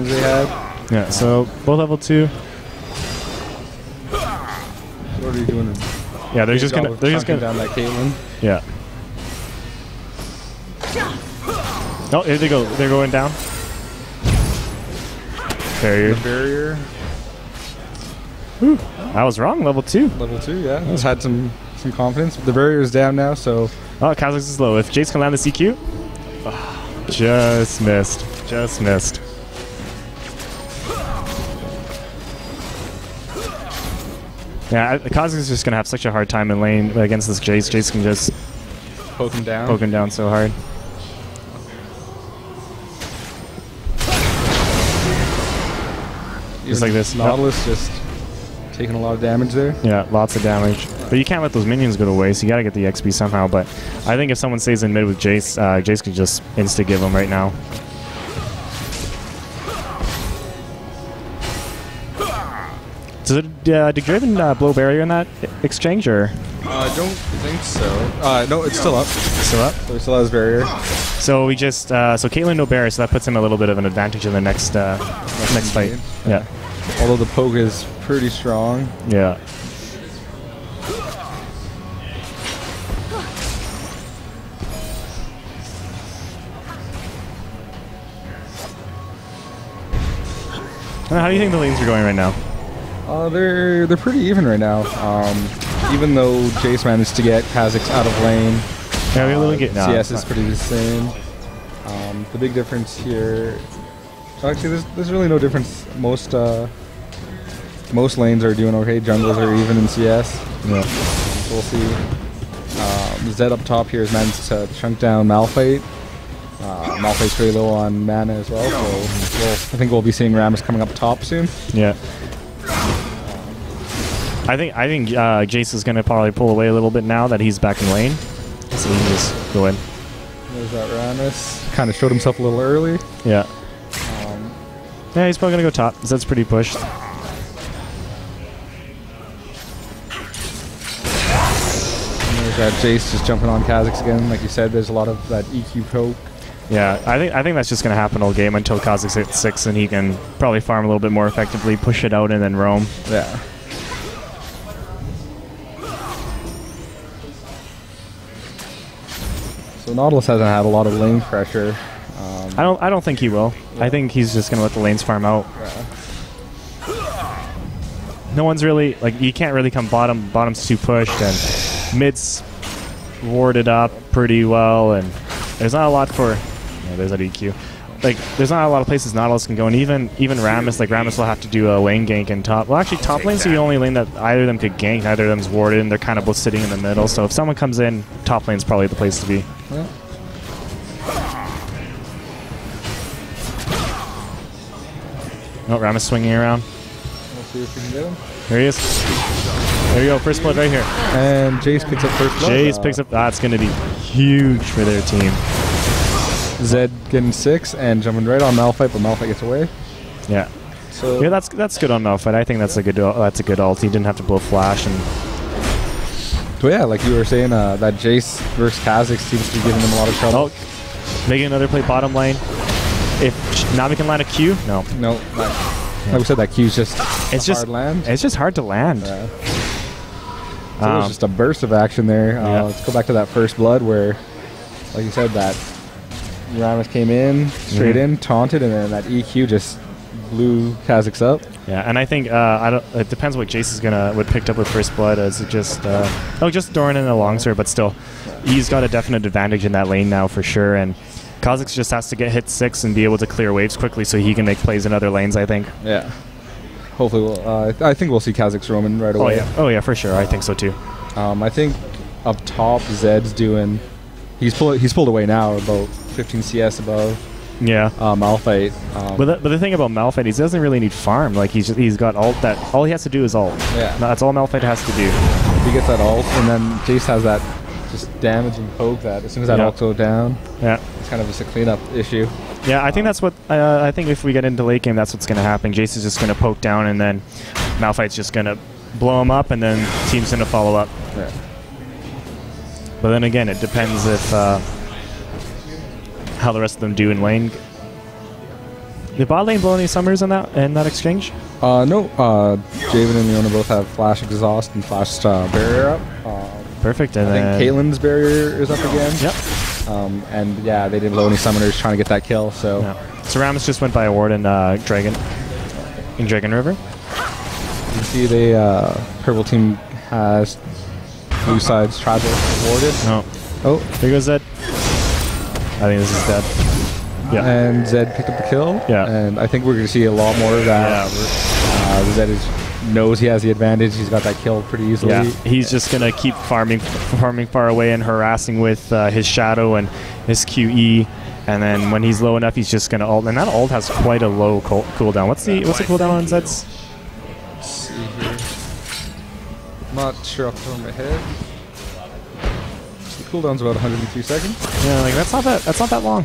they had. Yeah, so both level 2. What are you doing? Yeah, they're just gonna down that Caitlyn. Yeah. Oh, here they go. They're going down. Barrier. The barrier. Whew. I was wrong. Level 2. Level 2, yeah. Just had some confidence. The barrier is down now, so. Oh, Kha'Zix is low. If Jace can land the CQ. Oh, just missed. Just missed. Yeah, Kha'Zix is just going to have such a hard time in lane against this Jace. Jace can just poke him down. Poke him down so hard. Just like this. Nautilus just taking a lot of damage there. Yeah, lots of damage. But you can't let those minions go to waste. You got to get the XP somehow. But I think if someone stays in mid with Jace, Jace could just insta-give him right now. Did Draven blow barrier in that exchange, or? I don't think so. No, it's still up. Still up? So he still has barrier. So we just so Caitlyn no barrier, so that puts him a little bit of an advantage in the next fight. Yeah. Although the poke is pretty strong. Yeah. How do you think the lanes are going right now? They're pretty even right now. Even though Jace managed to get Kha'Zix out of lane, yeah, we a little get CS is pretty the same. The big difference here, actually, there's really no difference. Most lanes are doing okay. Jungles are even in CS. Yeah. So we'll see. Zed up top here has managed to chunk down Malphite. Malphite's pretty low on mana as well, so I think we'll be seeing Rammus coming up top soon. Yeah. I think Jace is gonna probably pull away a little bit now that he's back in lane, so he can just go in. There's that Rammus. Kind of showed himself a little early. Yeah. Yeah, he's probably gonna go top. Zed's pretty pushed. There's that Jace just jumping on Kha'Zix again. Like you said, there's a lot of that EQ poke. Yeah, I think that's just gonna happen all game until Kha'Zix hits 6, and he can probably farm a little bit more effectively, push it out, and then roam. Yeah. So Nautilus hasn't had a lot of lane pressure. I don't think he will. Yeah. I think he's just gonna let the lanes farm out. Yeah. No one's really like, you can't really come bottom. Bottom's too pushed, and mid's warded up pretty well, and there's not a lot for. Yeah, there's that EQ. Like, there's not a lot of places Nautilus can go, and even Rammus, like Rammus will have to do a lane gank in top. Well, actually, top lane's the only lane that either of them could gank. Neither of them's warded, and they're kind of both sitting in the middle. So if someone comes in, top lane's probably the place to be. Yeah. Oh, Rammus swinging around. We'll see if we can get him. There he is. There you go, first blood right here. And Jace picks up first blood. Jace picks up. That's going to be huge for their team. Zed getting 6 and jumping right on Malphite, but Malphite gets away. Yeah. So yeah, that's good on Malphite. I think that's a good ult. He didn't have to blow flash, and so yeah, like you were saying, that Jace versus Kha'Zix seems to be giving them a lot of trouble. Oh, making another play bottom lane. If Nami can land a Q, no. No. Like we said, that Q's just hard land. It's just hard to land. Yeah. So it was just a burst of action there. Yeah. Let's go back to that first blood where, like you said, that Rammus came in, straight in, taunted, and then that EQ just blew Kha'Zix up. Yeah, and I think it depends what Jace is would picked up with first blood. Is it just just Doran in a longsword, but still, he's got a definite advantage in that lane now for sure. And Kha'Zix just has to get hit 6 and be able to clear waves quickly so he can make plays in other lanes, I think. Yeah. Hopefully, I think we'll see Kha'Zix roaming right away. Oh yeah, for sure. I think so too. I think up top, Zed's doing. He's pulled away now, about 15 CS above. Yeah. Malphite. But the thing about Malphite, he doesn't really need farm. Like he's got ult that all he has to do is ult. Yeah. That's all Malphite has to do. He gets that ult, and then Jace has that just damaging poke that as soon as that ult goes down. Yeah. It's kind of just a cleanup issue. Yeah, I think that's what I think if we get into late game, that's what's going to happen. Jace is just going to poke down, and then Malphite's just going to blow him up, and then team's going to follow up. Yeah. But then again, it depends if how the rest of them do in lane. Did bot lane blow any summers in that exchange? No. Draven and Leona both have Flash Exhaust and Flash Barrier up. Perfect. And I then think Caitlyn's Barrier is up again. Yep. And yeah, they didn't blow any summoners trying to get that kill. So Yeah. So Rammus just went by a ward in Dragon River. you see the purple team has blue side's Travis warded. No. Oh, Here goes Zed. I think this is dead. Yeah. and Zed picked up the kill. Yeah. And I think we're going to see a lot more of that. Zed knows he has the advantage. He's got that kill pretty easily. Yeah, he's just gonna keep farming far away and harassing with his shadow and his QE, and then when he's low enough, he's just gonna ult. And that ult has quite a low cooldown. What's the cooldown on Zed's? Let's see here. I'm not sure off the top of my head. The cooldown's about 103 seconds. Yeah, like that's not that long.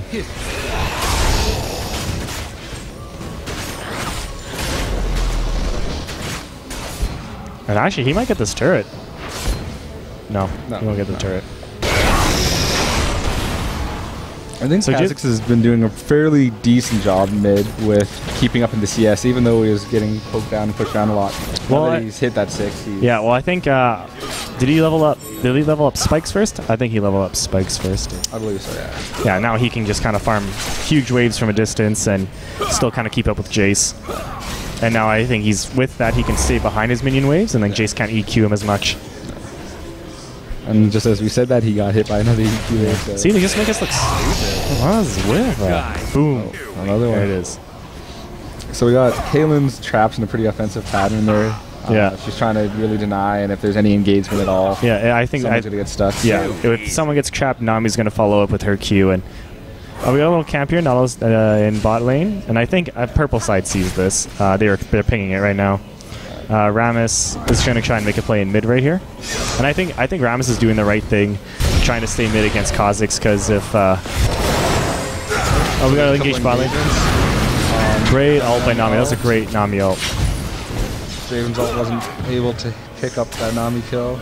And actually, he might get this turret. No, he won't get the turret. I think So Kha'Zix has been doing a fairly decent job mid with keeping up in the CS, even though he was getting poked down and pushed down a lot. Well, Now that he's hit that 6. Yeah, well, I think did he level up Spikes first? I think he leveled up Spikes first. I believe so, yeah. Yeah, now he can just kind of farm huge waves from a distance and still kind of keep up with Jace. And now I think with that, he can stay behind his minion waves, and then Jace can't EQ him as much. And just as we said that, he got hit by another EQ there. So. See, they just make us look stupid. What is with that? Boom. Oh, another one. There it is. So we got Kalen's traps in a pretty offensive pattern there. Yeah. She's trying to really deny, and if there's any engagement at all, Yeah, I think someone's going to get stuck. yeah, if someone gets trapped, Nami's going to follow up with her Q. And we got a little camp here, Nautilus in bot lane, and I think purple side sees this. They're pinging it right now. Rammus is going to try and make a play in mid right here, and I think Rammus is doing the right thing, trying to stay mid against Kha'Zix, because if oh, we got to engage bot lane. Great ult by Nami. That was a great Nami ult. Draven's ult wasn't able to pick up that Nami kill.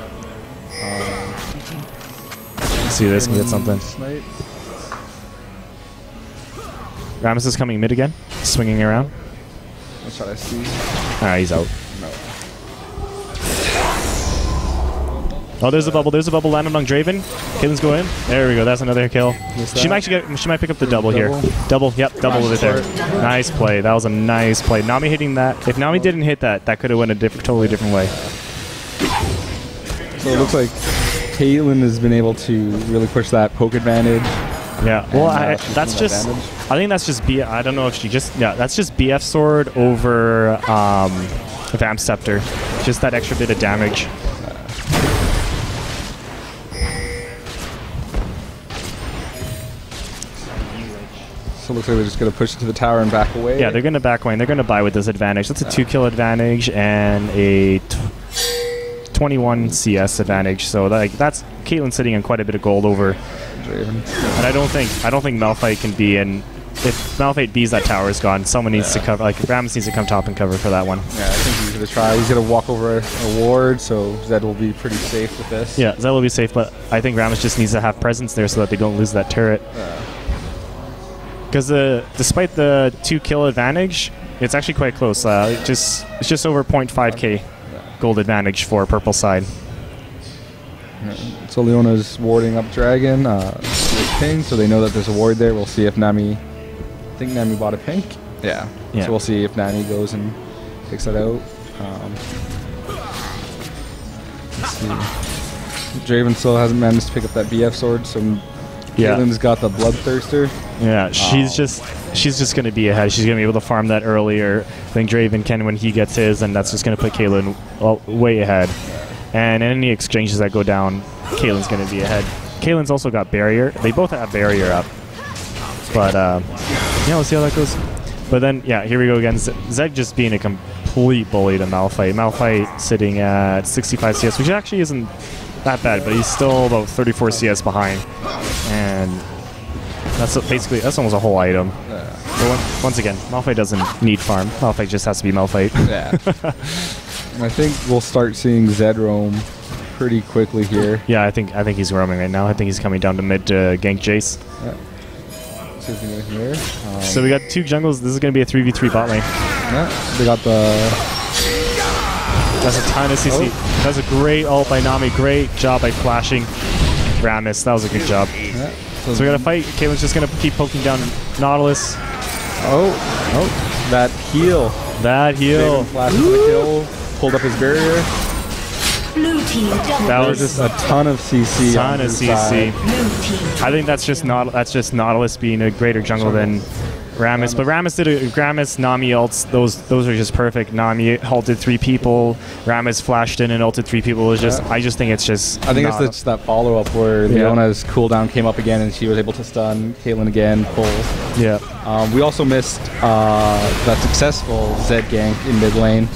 Let's see this and get something. Snipe. Rammus is coming mid again, swinging around. Let's try to see. He's out. No. Oh, there's a bubble. There's a bubble landed on Draven. Caitlin's going in. There we go. That's another kill. She might pick up the double here. Double. Yep, double with it there. Nice play. That was a nice play. Nami hitting that. If Nami didn't hit that, that could have went a totally different way. So it looks like Caitlyn has been able to really push that poke advantage. Yeah. Well, that's just. I think that's just I don't know if she just. Yeah, that's just BF sword over Vamp Scepter. Just that extra bit of damage. So it looks like they're just going to push it to the tower and back away. Yeah, they're going to back away, and they're going to buy with this advantage. That's a 2-kill advantage and a 21 CS advantage. So that's Caitlyn sitting in quite a bit of gold over Draven. And I don't think Malphite can be in. If Malphite B's that tower is gone, someone needs to cover. Like Rammus needs to come top and cover for that one. Yeah, I think he's going to try. He's going to walk over a ward, so Zed will be pretty safe with this. Yeah, Zed will be safe, but I think Rammus just needs to have presence there so that they don't lose that turret. Because despite the 2-kill advantage, it's actually quite close. It's just over 0.5k gold advantage for purple side. So Leona's warding up Dragon with ping, so they know that there's a ward there. We'll see if Nami. I think Nami bought a pink. Yeah. So we'll see if Nami goes and picks that out. Let's see. Draven still hasn't managed to pick up that BF sword, so Caitlin's got the Bloodthirster. Yeah, she's just going to be ahead. She's going to be able to farm that earlier than Draven can when he gets his, and that's just going to put Caitlyn way ahead. And in any exchanges that go down, Caitlin's going to be ahead. Caitlin's also got barrier. They both have barrier up. But, yeah, we'll see how that goes. But then, yeah, here we go again. Zed just being a complete bully to Malphite. Malphite sitting at 65 CS, which actually isn't that bad, but he's still about 34 CS behind. And that's almost a whole item. But once again, Malphite doesn't need farm. Malphite just has to be Malphite. Yeah. And I think we'll start seeing Zed roam pretty quickly here. Yeah, I think he's roaming right now. I think he's coming down to mid to gank Jace. Yeah. Foxes in here. So we got 2 jungles. This is going to be a 3v3 bot lane. Yeah, they got the... That's a ton of CC. That's a great ult by Nami. Great job by flashing Rammus. That was a good job. Yeah. So we got to fight. Caitlin's just going to keep poking down Nautilus. Oh, that heal. That heal. Flashes for the kill. Pulled up his barrier. Blue team double. That There was was just a ton of CC. ton of CC. Blue team. I think that's just Nautilus being a greater jungle than Rammus. But Rammus, Nami ults. Those are just perfect. Nami ulted 3 people. Rammus flashed in and ulted 3 people. It was just. I just think it's just. I think it's just that follow up where Leona's cooldown came up again and she was able to stun Caitlyn again. Full. Yeah. We also missed that successful Zed gank in mid lane.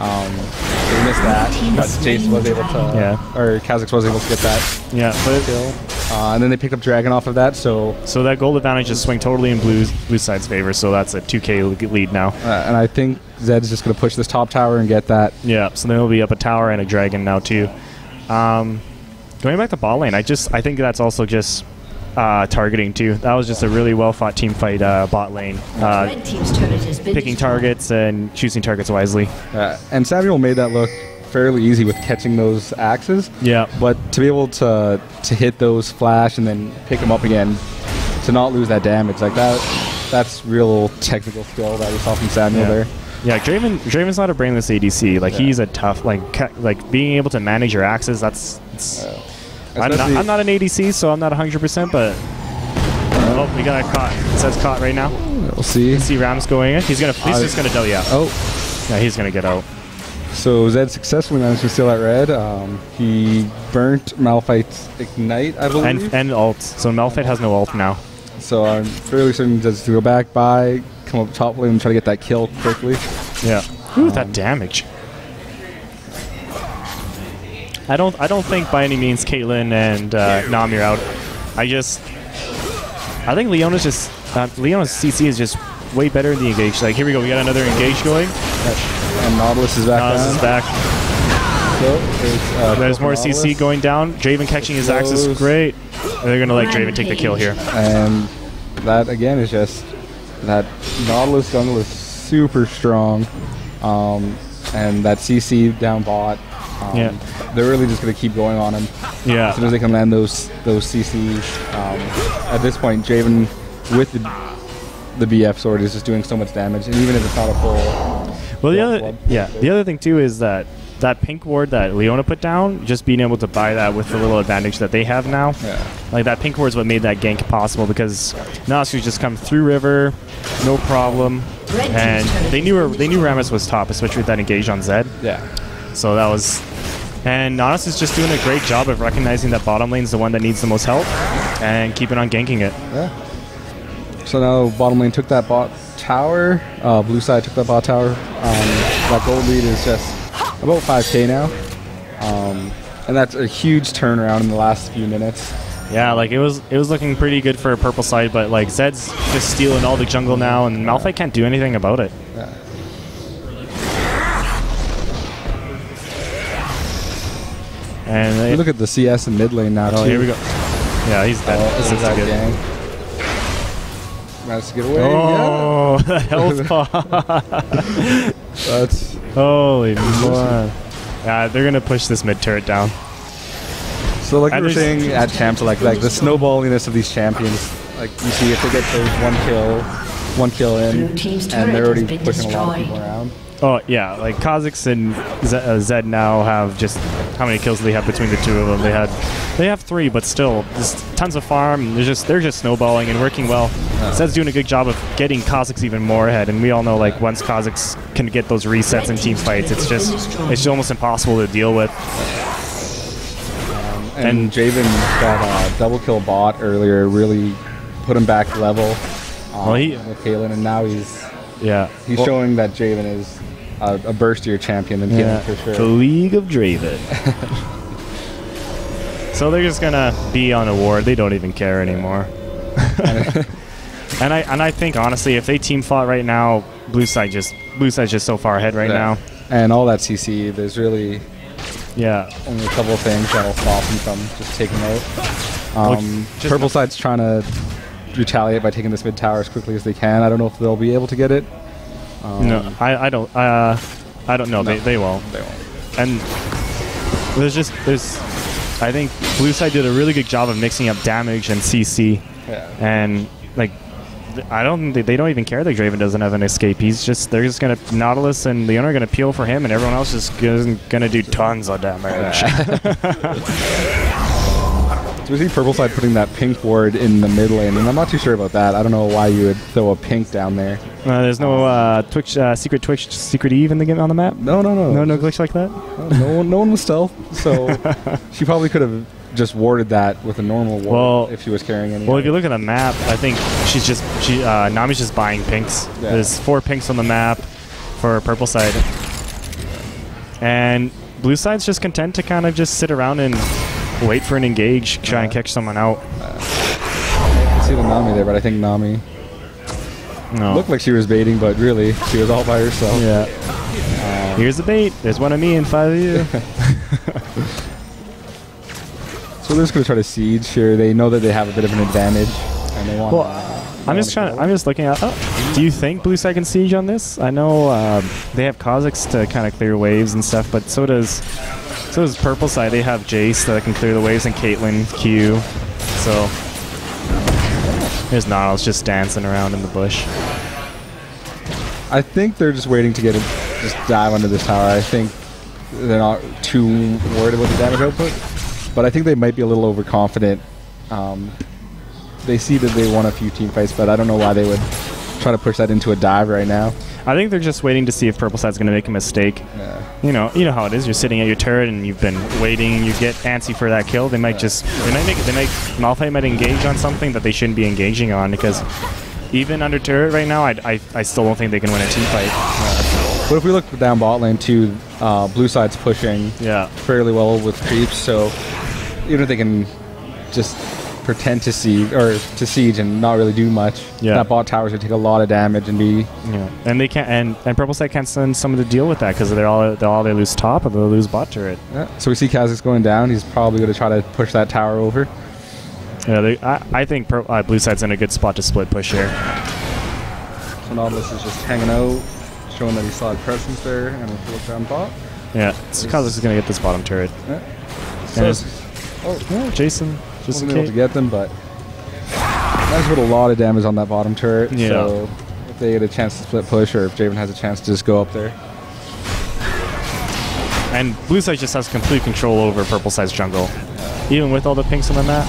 We missed that, but Jace was able to, or Kha'Zix was able to get that Yeah. But kill. And then they picked up Dragon off of that, so that gold advantage just swing totally in blue side's favor. So that's a 2K lead now. and I think Zed's just going to push this top tower and get that. Yeah. So then he'll be up a tower and a dragon now too. Going back to bot lane, I think that's also just targeting too. That was just a really well fought team fight bot lane. Red team's turret has been Picking destroyed. targets and choosing targets wisely. And Samuel made that look fairly easy with catching those axes. Yeah. But to be able to hit those flash and then pick them up again, to not lose that damage like that's real technical skill that we saw from Samuel there. Yeah, Draven's not a brainless ADC. Like he's a tough like being able to manage your axes. I'm not an ADC, so I'm not 100%. But oh, we got caught. It says caught right now. We'll see. See Ram's going in. He's just gonna do yeah. Oh, Yeah, he's gonna get out. so Zed successfully managed to steal that red. He burnt Malphite's Ignite, I believe. And ult. So Malphite has no ult now. So I'm fairly certain Zed's to go back by, come up top lane and try to get that kill quickly. Yeah. Ooh, that damage. I don't think by any means Caitlyn and Nami are out. I think Leona's CC is just way better in the engage. Like here we go, we got another engage going. And Nautilus is back Nautilus down. is back. So There's more CC going down. Draven catching his axis, great. They're gonna let Draven take the kill here. And that again is just that Nautilus jungle is super strong. And that CC down bot. They're really just going to keep going on him. Yeah. As soon as they can land those CCs. At this point, Draven with the BF sword is just doing so much damage, and even if it's not a full. Well, the other thing too is that pink ward that Leona put down, just being able to buy that with the little advantage that they have now. Yeah. Like that pink ward is what made that gank possible because Nasu just come through river, no problem, and they knew Rammus was top, especially with that engage on Zed. Yeah. So that was. And Nautilus is just doing a great job of recognizing that bottom lane is the one that needs the most help and keeping on ganking it. Yeah. So now bottom lane took that bot tower. Blue side took that bot tower. That gold lead is just about 5k now. And that's a huge turnaround in the last few minutes. Yeah, like it was looking pretty good for purple side, but like Zed's just stealing all the jungle now, and Malphite can't do anything about it. Yeah. And Look at the CS in mid lane now. Oh, here we go. Yeah, he's dead. This is that good. gang. Managed to get away. Oh, the health pot. That's Holy man. Yeah, they're gonna push this mid turret down. so like we were saying at champs, like the snowballiness of these champions. Like you see, if they get those one kill in, Blue team's and turret they're already has been pushing a lot of destroyed. people around. Oh yeah, like Kha'Zix and Zed now have just how many kills do they have between the two of them? They have 3, but still, there's tons of farm. They're just snowballing and working well. Zed's doing a good job of getting Kha'Zix even more ahead, and we all know like once Kha'Zix can get those resets in team fights, it's almost impossible to deal with. And Javen got a double kill bot earlier, really put him back level with Caitlyn, and now he's showing that Javen is a burstier champion than Caitlyn for sure. The League of Draven. So they're just gonna be on a ward. They don't even care anymore. and I think honestly, if they team fought right now, blue side's just so far ahead right now. And all that CC, there's really only a couple of things that'll stop him from just taking out. Purple side's trying to retaliate by taking this mid tower as quickly as they can. I don't know if they'll be able to get it. No, I don't know. No. They won't. They won't. And I think blue side did a really good job of mixing up damage and CC. Yeah. And like, I don't think they don't even care that Draven doesn't have an escape. They're just gonna Nautilus and Leona are gonna peel for him, and everyone else is gonna do tons of damage. So we see purple side putting that pink ward in the mid lane, and I'm not too sure about that. I don't know why you would throw a pink down there. There's no Twitch secret Eve in the game on the map. No. No glitch like that. No one was stealth, so she probably could have just warded that with a normal ward if she was carrying any. Well, if you look at the map, I think Nami's just buying pinks. Yeah. There's 4 pinks on the map for purple side, and blue side's just content to kind of just sit around and wait for an engage, try and catch someone out. I see the Nami there, but I think Nami looked like she was baiting, but really she was all by herself. Yeah. Here's the bait. There's one of me and 5 of you. So they're just going to try to siege here. They know that they have a bit of an advantage, and they want. I'm just looking at. Do you think blue side can siege on this? I know they have Kha'Zix to kind of clear waves and stuff, but so does purple side. They have Jace that can clear the waves, and Caitlyn, Q. So there's Niles just dancing around in the bush. I think they're just waiting to just dive under this tower. I think they're not too worried about the damage output, but I think they might be a little overconfident. They see that they won a few team fights, but I don't know why they would try to push that into a dive right now. I think they're just waiting to see if purple side's going to make a mistake. Yeah. You know how it is. You're sitting at your turret and you've been waiting. You get antsy for that kill. They might Malphite might engage on something that they shouldn't be engaging on, because even under turret right now, I still don't think they can win a team fight. But if we look down bot lane too, blue side's pushing fairly well with creeps, so even if they can just pretend to siege and not really do much, that bot towers would take a lot of damage and be and they can't and purple side can't send someone to deal with that, because they lose top or they lose bot turret. So we see Kha'Zix going down. He's probably going to try to push that tower over. I think blue side's in a good spot to split push here. So Nautilus is just hanging out, showing that he saw a presence there, and if we look down bot, so Kha'Zix is going to get this bottom turret. Jason wasn't able to get them, but that's put a lot of damage on that bottom turret. So if they get a chance to split push, or if Draven has a chance to just go up there. And blue side just has complete control over purple side's jungle, even with all the pinks on the map.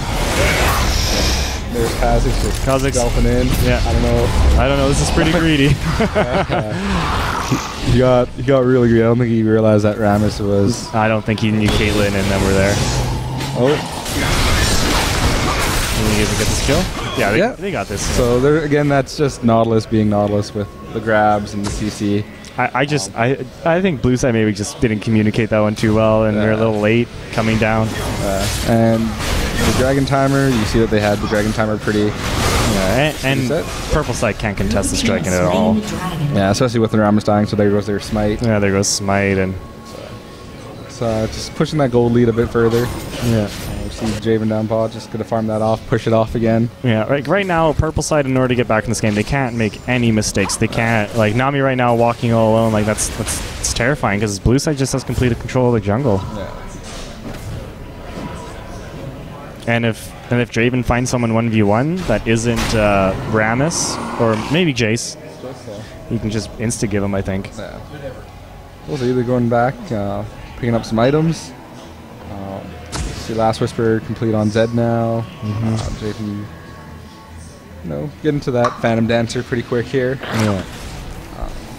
There's Kha'Zix delving in. I don't know. This is pretty greedy. He got really greedy. I don't think he realized that Rammus was. I don't think he knew Caitlyn and them were there. Can you get this kill? Yeah, they got this. So there again, that's just Nautilus being Nautilus with the grabs and the CC. I think blue side maybe just didn't communicate that one too well, and they're a little late coming down. And the Dragon Timer, you see that they had the Dragon Timer pretty. And purple side can't contest the striking at all. Yeah, especially with the Rammus dying. So there goes their smite. Yeah, there goes smite, and so just pushing that gold lead a bit further. Yeah. See Draven down bot, just gonna farm that off, push it off again. Yeah, right now, purple side, in order to get back in this game, they can't make any mistakes. They can't, like Nami right now walking all alone, like that's terrifying, because blue side just has complete control of the jungle. Yeah. And if Draven finds someone 1v1 that isn't Rammus or maybe Jace, he can just insta give him, I think. Yeah. Also, either going back, picking up some items. See Last Whisper complete on Zed now. Draven, get into that Phantom Dancer pretty quick here. Yeah.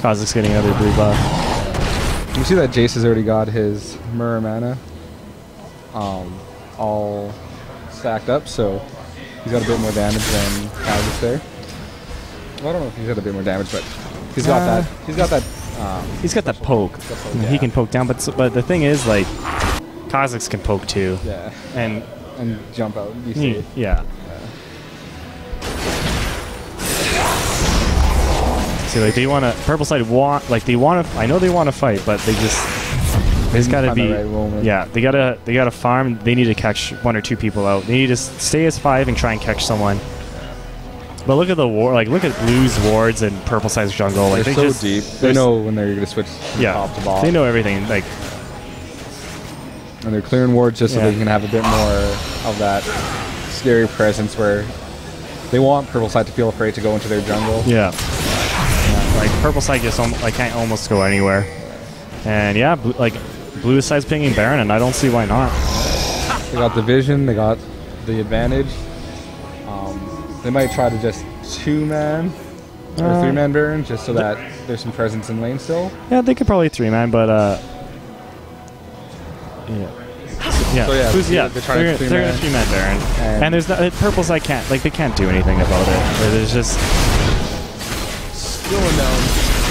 Kha'Zix getting another blue buff. You see that Jace has already got his Mirror Mana all stacked up, so he's got a bit more damage than Kha'Zix there. Well, I don't know if he's got a bit more damage, but he's got that. He's got that poke. He can poke down, but the thing is, like, Kha'Zix can poke too. Yeah. And jump out. You see it. Yeah. See, like purple side I know they want to fight, but they just gotta be they gotta farm. They need to catch 1 or 2 people out. They need to stay as 5 and try and catch someone. But look at the war. Like look at Blue's wards and Purple Side's jungle. Like They're they so just, deep. They know when they're going to switch from Yeah, top to bottom. they know everything. Like And they're clearing wards just so Yeah. they can have a bit more of that scary presence where they want Purple Side to feel afraid to go into their jungle. yeah. Like Purple Side just like can't almost go anywhere. And yeah, Blue Side's pinging Baron, and I don't see why not. They got the vision. They got the advantage. They might try to just 2-man or 3-man Baron just so that there's some presence in lane still. Yeah, they could probably 3-man, but yeah. Yeah, So, yeah, Who's, yeah, they're trying to they're gonna 3-man Baron, and there's Purple Side can't they can't do anything about it. There's just Going down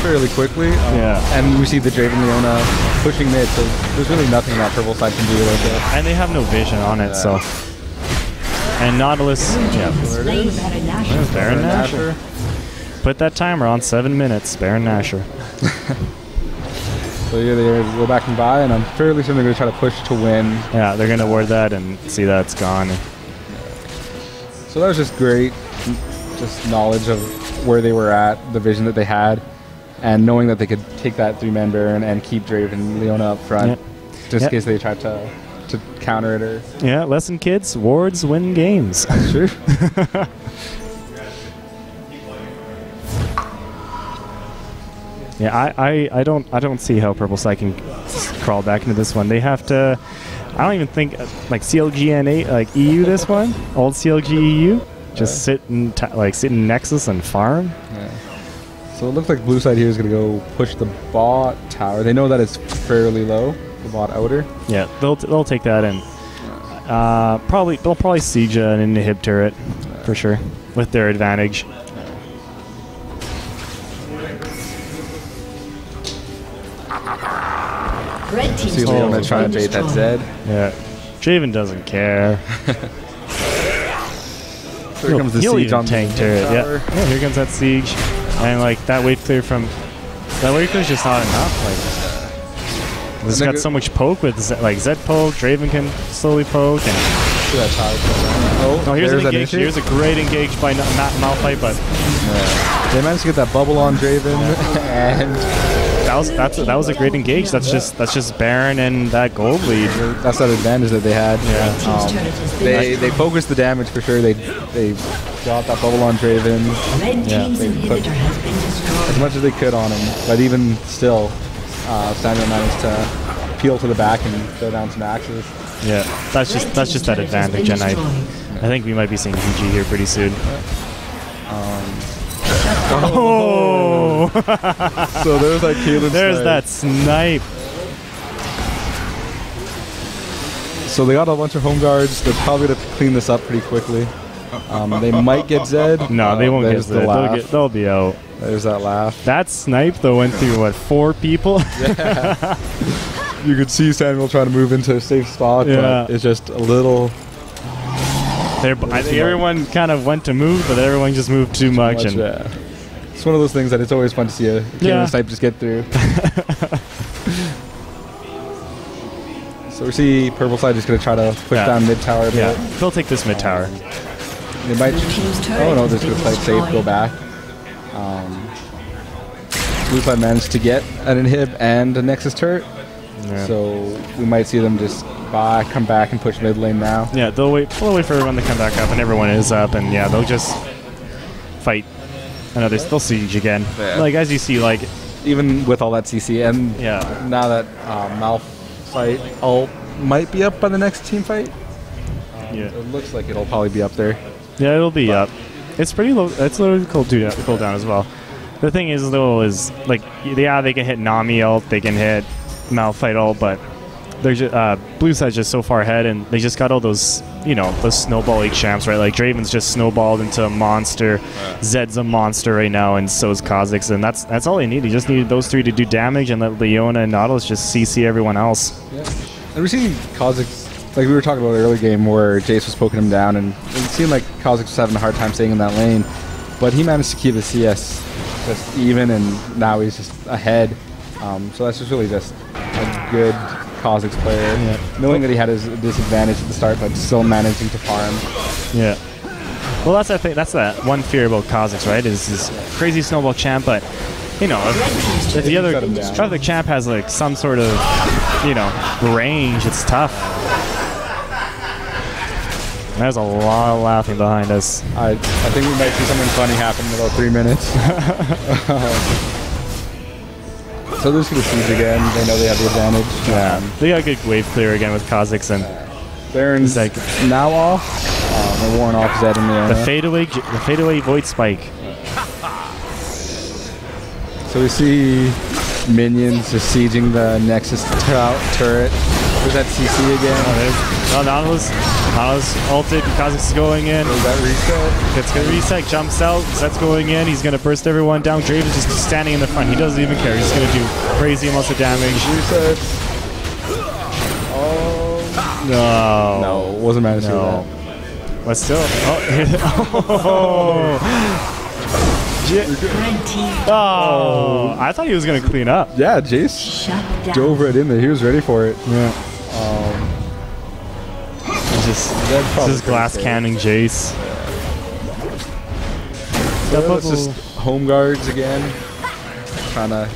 fairly quickly. Yeah. And we see the Draven Leona pushing mid, so there's really nothing that Purple Side can do with it. and they have no vision on it, so. And Nautilus, yeah, Slain Baron Nashor. there's Baron Nashor. Put that timer on 7 minutes, Baron Nashor. So yeah, they go back and buy, and I'm fairly certain they're going to try to push to win. Yeah, they're gonna ward that and see that it's gone. So that was just great, just knowledge of where they were at, the vision that they had, and knowing that they could take that 3-man Baron and keep Draven Leona up front, Yep. just Yep. in case they tried to counter it. Or Yeah, lesson kids, wards win games. sure. Yeah, I don't see how Purple Side can crawl back into this one. They have to. I don't even think like CLG like EU this one, old CLG EU, just sit in sit in Nexus and farm. So it looks like Blue Side here is going to go push the bot tower. They know that it's fairly low, the bot outer. Yeah, they'll take that and they'll probably siege an inhib turret for sure with their advantage. Red team's See turret Leona has trying been to bait that destroyed. Zed. Yeah, Draven doesn't care. So here comes the He'll siege even on tank the turret. tower. Yeah, here comes that siege, and like that wave clear from that wave clear's just not enough. Like this got so much poke with Zed poke. Draven can slowly poke, and See that tower. oh, here's an there's that engage. initiate. Here's a great engage by Malphite, but They managed to get that bubble on Draven, and that was a great engage. That's just Baron and that gold lead. that's that advantage that they had. Red team's turret has been They focused the damage for sure. They got that bubble on Draven Red team's they put- inhibitor has been as destroyed. much as they could on him, but even still, Samuel managed to peel to the back and throw down some axes. Yeah, that's Red just team's that turret has been advantage, and destroyed. I think we might be seeing GG here pretty soon. Oh! So there's that Caitlyn There's snipe. that snipe. So they got a bunch of home guards. They're probably going to clean this up pretty quickly. They might get Zed. No, they won't get There's Zed. the laugh. They'll be out. There's that laugh. That snipe though went through what 4 people? You could see Samuel trying to move into a safe spot, Yeah. but it's just a little I think everyone kind of went to move, but everyone just moved too much. And yeah. It's one of those things that it's always fun to see a Caitlyn Yeah. snipe just get through. So we see Purple Side just going to try to push Yeah. down mid tower a bit. yeah, they'll take this mid tower. They might. Blue team's turret Oh no, has this been is play safe. Go destroyed. back. Blue Side managed to get an inhib and a Nexus turret, Yeah. so we might see them just come back and push mid lane now. Yeah, they'll wait for everyone to come back up, and everyone is up, and yeah, they'll just fight another. They'll siege again. Yeah. Like as you see, like Even with all that CC, and yeah, now that Malphite ult might be up by the next team fight. yeah, It looks like it'll probably be up there. yeah, it'll be up. It's pretty low. It's literally cool down as well. The thing is though, is like yeah, they can hit Nami ult, they can hit Malphite ult, but they're just, Blue Side's just so far ahead, and they just got all those, those snowball champs, right? Like Draven's just snowballed into a monster, Zed's a monster right now, and so is Kha'Zix, and that's all they need. He just needed those 3 to do damage, and let Leona and Nautilus just CC everyone else. And we see Kha'Zix, like we were talking about early game where Jace was poking him down, and it seemed like Kha'Zix was having a hard time staying in that lane, but he managed to keep his CS just even, and now he's just ahead. So that's just really just a good Kha'Zix player, knowing that he had his disadvantage at the start, but still managing to farm. Yeah. Well, that's the thing. That's the one fear about Kha'Zix, right? Is this crazy snowball champ, but you know, if the other champ has like some sort of, you know, range, it's tough. There's a lot of laughing behind us. I think we might see something funny happen in about 3 minutes. So they're just going to siege again. They know they have the advantage. Yeah, they got a good wave clear again with Kha'Zix, and Baron's like now off. They're warring off Zed and Leona. the fadeaway Void Spike. So we see minions just sieging the Nexus turret. There's that CC again. Nautilus ulted. Kha'Zix is going in. Does that reset? It's gonna reset. Jumps out. Zed's going in. He's gonna burst everyone down. Draven's just standing in the front. He doesn't even care. He's gonna do crazy amounts of damage. Reset. Oh. No, wasn't managed to do that. But still. Red team Oh, I thought he was gonna clean up. Yeah, Jace shut down. dove right in there. He was ready for it. Yeah. Just this is glass canning Jace. It's just home guards again. Trying to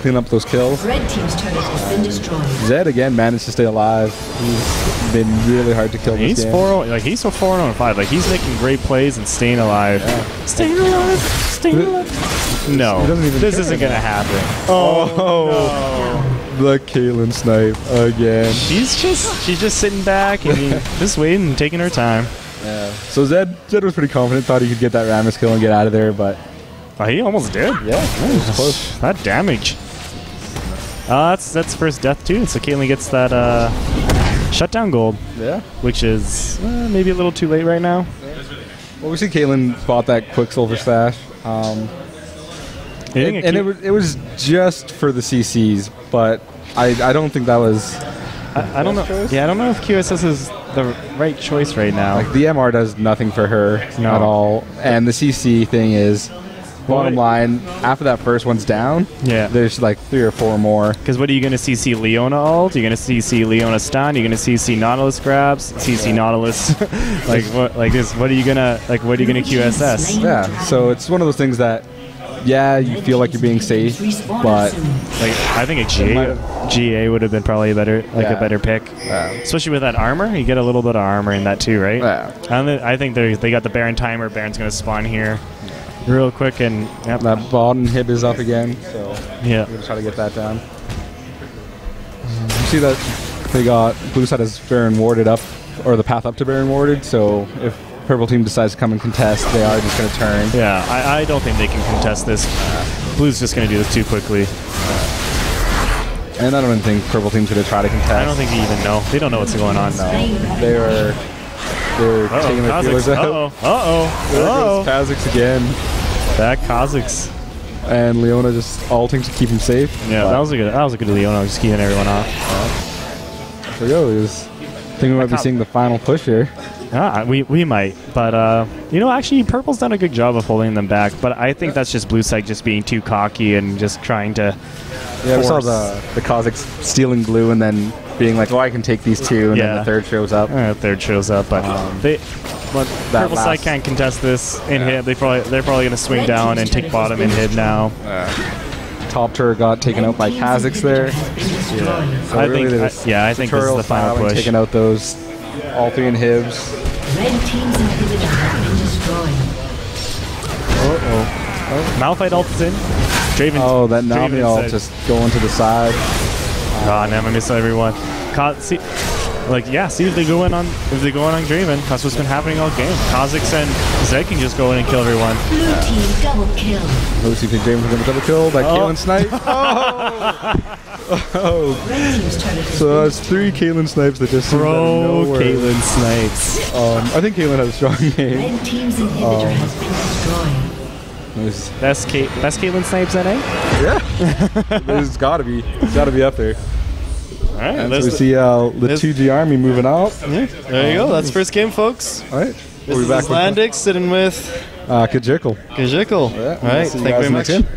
clean up those kills. Red team's turret has been destroyed. Zed again managed to stay alive. He's been really hard to kill this He's game. 4-0, he's so 4-5. Like he's making great plays and staying alive. Staying alive. Staying alive. No, He doesn't even this care isn't gonna happen. Oh, the Caitlyn snipe again. She's just sitting back and just waiting and taking her time. Yeah. So Zed was pretty confident, thought he could get that Rammus kill and get out of there, but Oh, he almost did. yeah, it was close. That damage. That's first death too. So Caitlyn gets that shutdown gold, Yeah. which is maybe a little too late right now. Well, we see Caitlyn bought that Quicksilver stash. It was just for the CCs, but I don't think that was I don't know. Yeah, I don't know if QSS is the right choice right now. like the MR does nothing for her No. at all, and the CC thing is bottom Well, line. After that first one's down, Yeah. there's like 3 or 4 more. Because what are you going to CC Leona ult? You're going to CC Leona stun. You're going to CC Nautilus grabs. CC Nautilus. Like what? Like this? What are you gonna QSS? Yeah, so it's one of those things that, yeah, you feel like you're being safe, but Like I think a GA would have been probably a better pick, especially with that armor. You get a little bit of armor in that too, right? Yeah. And I think they got the Baron timer. Baron's going to spawn here real quick, and yep. that bottom hip is up again, so Yeah. we're gonna try to get that down. You see that they got blue side has Baron warded up, or the path up to Baron warded, so if purple team decides to come and contest, they are just going to turn. Yeah, I don't think they can contest this. Blue's just going to do this too quickly. And I don't even think purple team's going to try to contest. I don't think they even know. They don't know what's going on now. They're taking their feelers out. There goes Kha'Zix again, That Kha'Zix. and Leona just ulting to keep him safe. Yeah, But that was a good Leona, just keeping everyone off. there we go. I think we might be seeing the final push here. We might, but actually, purple's done a good job of holding them back. But I think that's just blue side just being too cocky and just trying to. Yeah, we saw force. the Kha'Zix stealing blue and then being like, "Oh, I can take these 2," and then Yeah. the third shows up. Third shows up, but purple side can't contest this in hib. They're probably going to swing down and take bottom in hib now. Top turret got taken out by Kha'Zix there. So I really think there's I think this is the final styling, push. taking out those all 3 inhibs. Red team's inhibitor has been destroyed. Malphite ults in. Draven. Oh, that Draven Nami ult said- just going to the side. God, I'm gonna miss everyone. See if they go in on Draven. That's what's been happening all game. Kha'Zix and Zed can just go in and kill everyone. Blue team double kill. Lucy think James is going to double kill. That Caitlyn snipe. Oh. Red team's turret has So been that's 3 Caitlyn snipes that just seemed out of Bro, nowhere. Caitlyn snipes. I think Caitlyn has a strong game. Red team's inhibitor has been destroyed. Best Caitlyn snipes NA? Yeah, there's got to be up there. All right, And so we see the 2G army moving out. There you go. That's first game, folks. All right, This we'll is be back with Landix sitting with Kajikal. Kajikal. Yeah, All right, see you thank you guys very next much. game.